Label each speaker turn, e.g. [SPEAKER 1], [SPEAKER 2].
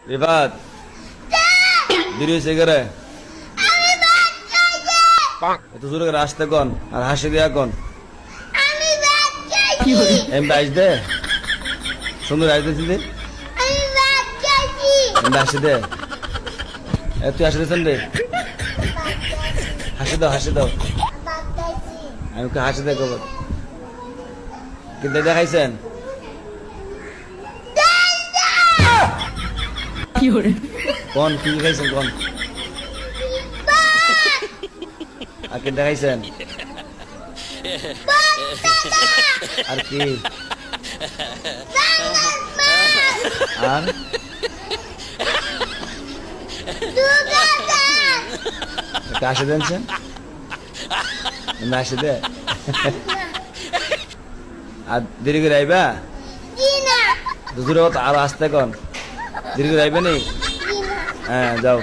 [SPEAKER 1] রিফাত দেরি হয়েছে করে এত জোরে করে আসতে কন আর হাসি দেয়া কন এমনি আইস দে সুন্দর আইস দে এমনি হাসি দে তুই হাসি দিয়েছেন রে হাসি দাও আমি হাসি দে কবর কিন্তু দেখাইছেন কোন কি দেখাইছেন কোন আর কি দেখাইছেন আর কি আর কাশে দেনছেন আসে দে আর দেরি করে আইবা দুপুরে আরো আসতে কন দেরি করে আইবে নি হ্যাঁ যাও